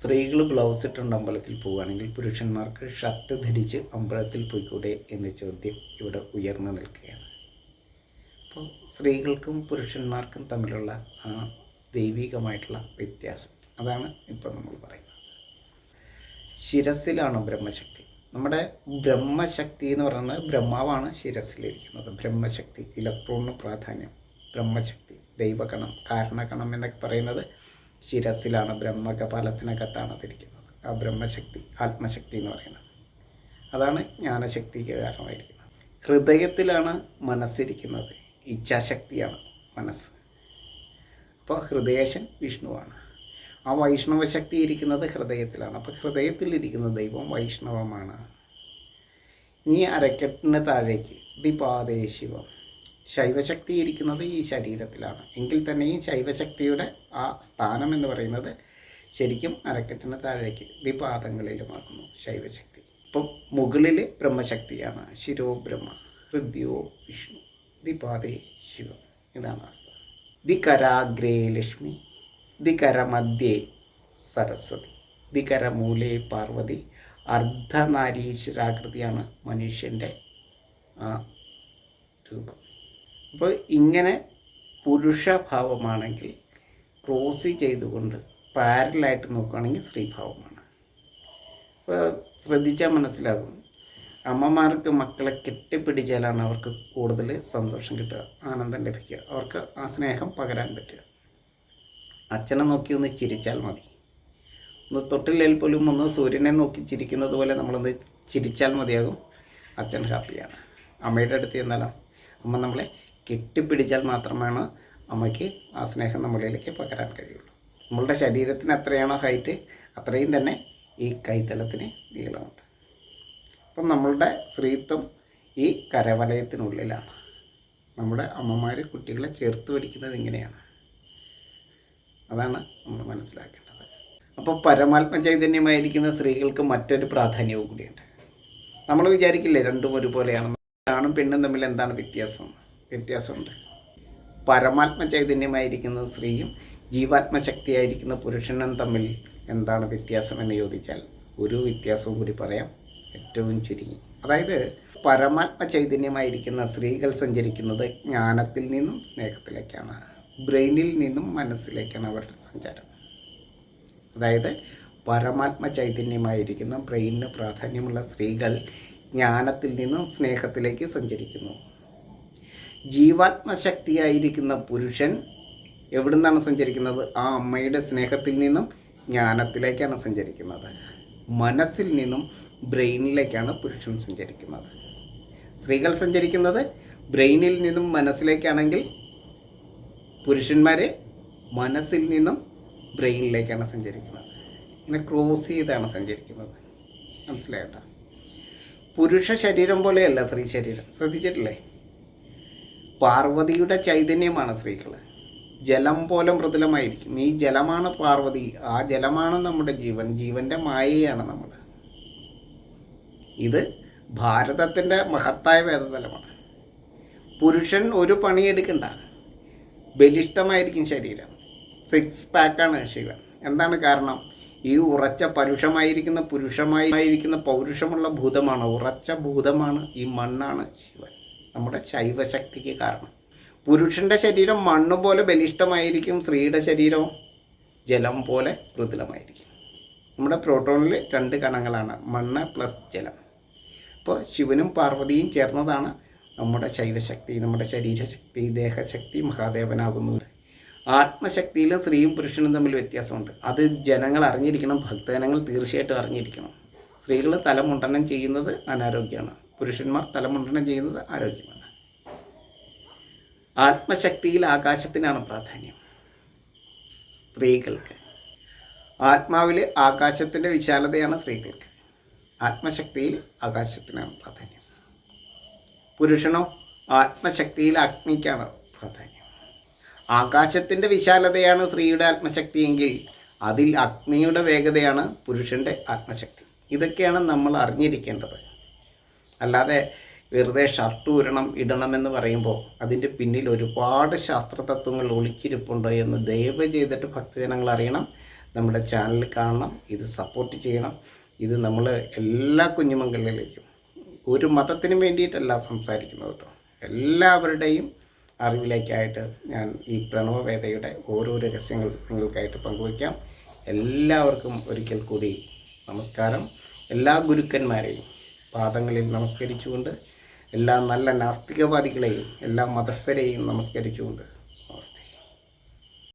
സ്ത്രീകൾ ബ്ലൗസ് ഇട്ടുകൊണ്ട് അമ്പലത്തിൽ പോവുകയാണെങ്കിൽ പുരുഷന്മാർക്ക് ഷർട്ട് ധരിച്ച് അമ്പലത്തിൽ പോയിക്കൂടെ എന്ന ചോദ്യം ഇവിടെ ഉയർന്നു നിൽക്കുകയാണ്. അപ്പോൾ സ്ത്രീകൾക്കും പുരുഷന്മാർക്കും തമ്മിലുള്ള ആ ദൈവികമായിട്ടുള്ള വ്യത്യാസം അതാണ് ഇപ്പോൾ നമ്മൾ പറയുന്നത്. ശിരസിലാണ് ബ്രഹ്മശക്തി. നമ്മുടെ ബ്രഹ്മശക്തി എന്ന് പറയുന്നത് ബ്രഹ്മാവാണ് ശിരസിലിരിക്കുന്നത്. ബ്രഹ്മശക്തി, ഇലക്ട്രോണിന് പ്രാധാന്യം, ബ്രഹ്മശക്തി, ദൈവഗണം, കാരണഗണം എന്നൊക്കെ പറയുന്നത് ശിരസിലാണ്, ബ്രഹ്മകപാലത്തിനകത്താണ് അതിരിക്കുന്നത്. ആ ബ്രഹ്മശക്തി, ആത്മശക്തി എന്ന് പറയുന്നത് അതാണ് ജ്ഞാനശക്തിക്ക് കാരണമായിരിക്കുന്നത്. ഹൃദയത്തിലാണ് മനസ്സിരിക്കുന്നത്. ഇച്ഛാശക്തിയാണ് മനസ്സ്. അപ്പോൾ ഹൃദയേശൻ വിഷ്ണുവാണ്. ആ വൈഷ്ണവ ശക്തി ഇരിക്കുന്നത് ഹൃദയത്തിലാണ്. അപ്പോൾ ഹൃദയത്തിലിരിക്കുന്ന ദൈവം വൈഷ്ണവമാണ്. ഇനി അരക്കെട്ടിന് താഴേക്ക് ദിപാദേ ശിവം, ശൈവശക്തി ഇരിക്കുന്നത് ഈ ശരീരത്തിലാണ്. എങ്കിൽ തന്നെയും ശൈവശക്തിയുടെ ആ സ്ഥാനം എന്ന് പറയുന്നത് ശരിക്കും അരക്കെട്ടിന് താഴേക്ക് ദിപാദങ്ങളിലുമാകുന്നു ശൈവശക്തി. ഇപ്പം മുകളിൽ ബ്രഹ്മശക്തിയാണ്. ശിരോ ബ്രഹ്മ, ഹൃദ്യോ വിഷ്ണു, ദിപാദേ ശിവം. ഇതാണ് അവസ്ഥ. ദികരാഗ്രേ ലക്ഷ്മി, ദികരമധ്യേ സരസ്വതി, ദികരമൂലേ പാർവതി. അർദ്ധനാരീശ്വരാകൃതിയാണ് മനുഷ്യൻ്റെ ആ രൂപം. അപ്പോൾ ഇങ്ങനെ പുരുഷഭാവമാണെങ്കിൽ ക്രോസ് ചെയ്തുകൊണ്ട് പാരലായിട്ട് നോക്കുകയാണെങ്കിൽ സ്ത്രീഭാവമാണ്. അപ്പോൾ ശ്രദ്ധിച്ചാൽ മനസ്സിലാകും. അമ്മമാർക്ക് മക്കളെ കെട്ടിപ്പിടിച്ചാലാണ് അവർക്ക് കൂടുതൽ സന്തോഷം കിട്ടുക, ആനന്ദം ലഭിക്കുക, അവർക്ക് ആ സ്നേഹം പകരാൻ പറ്റുക. അച്ഛനെ നോക്കി ഒന്ന് ചിരിച്ചാൽ മതി. ഒന്ന് തൊട്ടില്ലെങ്കിൽ പോലും ഒന്ന് സൂര്യനെ നോക്കി ചിരിക്കുന്നത് പോലെ നമ്മളൊന്ന് ചിരിച്ചാൽ മതിയാകും, അച്ഛൻ ഹാപ്പിയാണ്. അമ്മയുടെ അടുത്ത് ചെന്നാലോ അമ്മ നമ്മളെ കെട്ടിപ്പിടിച്ചാൽ മാത്രമാണ് അമ്മയ്ക്ക് ആ സ്നേഹം നമ്മളിലേക്ക് പകരാൻ കഴിയുള്ളൂ. നമ്മളുടെ ശരീരത്തിന് എത്രയാണോ ഹൈറ്റ് അത്രയും തന്നെ ഈ കൈത്തലത്തിന് നീളമുണ്ട്. അപ്പം നമ്മളുടെ സ്ത്രീത്വം ഈ കരവലയത്തിനുള്ളിലാണ്. നമ്മുടെ അമ്മമാർ കുട്ടികളെ ചേർത്ത് പിടിക്കുന്നത് ഇങ്ങനെയാണ്. അതാണ് നമ്മൾ മനസ്സിലാക്കേണ്ടത്. അപ്പോൾ പരമാത്മ ചൈതന്യമായിരിക്കുന്ന സ്ത്രീകൾക്ക് മറ്റൊരു പ്രാധാന്യവും കൂടിയുണ്ട്. നമ്മൾ വിചാരിക്കില്ലേ രണ്ടും ഒരുപോലെയാണ്, ആണും പെണ്ണും തമ്മിൽ എന്താണ് വ്യത്യാസമുണ്ട്. പരമാത്മ ചൈതന്യമായിരിക്കുന്ന സ്ത്രീയും ജീവാത്മശക്തിയായിരിക്കുന്ന പുരുഷനും തമ്മിൽ എന്താണ് വ്യത്യാസം എന്ന് ചോദിച്ചാൽ ഒരു വ്യത്യാസവും കൂടി പറയാം, ഏറ്റവും ചുരുങ്ങി. അതായത് പരമാത്മ ചൈതന്യമായിരിക്കുന്ന സ്ത്രീകൾ സഞ്ചരിക്കുന്നത് ജ്ഞാനത്തിൽ നിന്നും സ്നേഹത്തിലേക്കാണ്, ബ്രെയിനിൽ നിന്നും മനസ്സിലേക്കാണ് അവരുടെ സഞ്ചാരം. അതായത് പരമാത്മ ചൈതന്യമായിരിക്കുന്ന ബ്രെയിനിന് പ്രാധാന്യമുള്ള സ്ത്രീകൾ ജ്ഞാനത്തിൽ നിന്നും സ്നേഹത്തിലേക്ക് സഞ്ചരിക്കുന്നു. ജീവാത്മശക്തിയായിരിക്കുന്ന പുരുഷൻ എവിടെ നിന്നാണ് സഞ്ചരിക്കുന്നത്? ആ അമ്മയുടെ സ്നേഹത്തിൽ നിന്നും ജ്ഞാനത്തിലേക്കാണ് സഞ്ചരിക്കുന്നത്. മനസ്സിൽ നിന്നും ബ്രെയിനിലേക്കാണ് പുരുഷൻ സഞ്ചരിക്കുന്നത്. സ്ത്രീകൾ സഞ്ചരിക്കുന്നത് ബ്രെയിനിൽ നിന്നും മനസ്സിലേക്കാണെങ്കിൽ പുരുഷന്മാർ മനസ്സിൽ നിന്നും ബ്രെയിനിലേക്കാണ് സഞ്ചരിക്കുന്നത്. ഇങ്ങനെ ക്രോസ് ചെയ്താണ് സഞ്ചരിക്കുന്നത്. മനസ്സിലായിട്ടോ? പുരുഷ ശരീരം പോലെയല്ല സ്ത്രീ ശരീരം. ശ്രദ്ധിച്ചിട്ടില്ലേ? പാർവതിയുടെ ചൈതന്യമാണ് സ്ത്രീകൾ. ജലം പോലെ മൃദുലമായിരിക്കും. ഈ ജലമാണ് പാർവതി. ആ ജലമാണ് നമ്മുടെ ജീവൻ. ജീവൻ്റെ മായയാണ് നമ്മൾ. ഇത് ഭാരതത്തിൻ്റെ മഹത്തായ വേദതലമാണ്. പുരുഷൻ ഒരു പണിയെടുക്കണ്ട, ബലിഷ്ഠമായിരിക്കും ശരീരം. 6 പാക്കാണ് ശിവൻ. എന്താണ് കാരണം? ഈ ഉറച്ച പുരുഷമായിരിക്കുന്ന പൗരുഷമുള്ള ഭൂതമാണ്, ഉറച്ച ഭൂതമാണ്, ഈ മണ്ണാണ് ശിവൻ, നമ്മുടെ ശൈവശക്തിക്ക് കാരണം. പുരുഷൻ്റെ ശരീരം മണ്ണ് പോലെ ബലിഷ്ഠമായിരിക്കും, സ്ത്രീയുടെ ശരീരം ജലം പോലെ മൃദുലമായിരിക്കും. നമ്മുടെ പ്രോട്ടോണിൽ 2 കണങ്ങളാണ്, മണ്ണ് പ്ലസ് ജലം. അപ്പോൾ ശിവനും പാർവതിയും ചേർന്നതാണ് നമ്മുടെ ശൈവശക്തി, നമ്മുടെ ശരീരശക്തി, ദേഹശക്തി, മഹാദേവനാകുന്നു. ആത്മശക്തിയിൽ സ്ത്രീയും പുരുഷനും തമ്മിൽ വ്യത്യാസമുണ്ട്. അത് ജനങ്ങൾ അറിഞ്ഞിരിക്കണം, ഭക്തജനങ്ങൾ തീർച്ചയായിട്ടും അറിഞ്ഞിരിക്കണം. സ്ത്രീകൾ തലമുണ്ടനം ചെയ്യുന്നത് അനാരോഗ്യമാണ്, പുരുഷന്മാർ തലമുണ്ടനം ചെയ്യുന്നത് ആരോഗ്യമാണ്. ആത്മശക്തിയിൽ ആകാശത്തിനാണ് പ്രാധാന്യം. സ്ത്രീകൾക്ക് ആത്മാവിൽ ആകാശത്തിൻ്റെ വിശാലതയാണ് സ്ത്രീകൾക്ക്. ആത്മശക്തിയിൽ ആകാശത്തിനാണ് പ്രാധാന്യം. പുരുഷനോ ആത്മശക്തിയിൽ അഗ്നിക്കാണ് പ്രാധാന്യം. ആകാശത്തിൻ്റെ വിശാലതയാണ് സ്ത്രീയുടെ ആത്മശക്തിയെങ്കിൽ അതിൽ അഗ്നിയുടെ വേഗതയാണ് പുരുഷൻ്റെ ആത്മശക്തി. ഇതൊക്കെയാണ് നമ്മൾ അറിഞ്ഞിരിക്കേണ്ടത്. അല്ലാതെ വെറുതെ ഷർട്ട് ഇടണമെന്ന് പറയുമ്പോൾ അതിൻ്റെ പിന്നിൽ ഒരുപാട് ശാസ്ത്രതത്വങ്ങൾ ഒളിച്ചിരിപ്പുണ്ട് എന്ന് ദയവ് ചെയ്തിട്ട് ഭക്തജനങ്ങൾ അറിയണം. നമ്മുടെ ചാനൽ കാണണം, ഇത് സപ്പോർട്ട് ചെയ്യണം. ഇത് നമ്മൾ എല്ലാ കുഞ്ഞുമക്കളിലേക്കും, ഒരു മതത്തിനും വേണ്ടിയിട്ടല്ല സംസാരിക്കുന്നത് കേട്ടോ, എല്ലാവരുടെയും അറിവിലേക്കായിട്ട് ഞാൻ ഈ പ്രണവവേദയുടെ ഓരോ രഹസ്യങ്ങൾ നിങ്ങൾക്കായിട്ട് പങ്കുവയ്ക്കാം. എല്ലാവർക്കും ഒരിക്കൽ കൂടി നമസ്കാരം. എല്ലാ ഗുരുക്കന്മാരെയും പാദങ്ങളിൽ നമസ്കരിച്ചുകൊണ്ട്, എല്ലാ നല്ല നാസ്തികവാദികളെയും എല്ലാ മതസ്ഥരെയും നമസ്കരിച്ചുകൊണ്ട്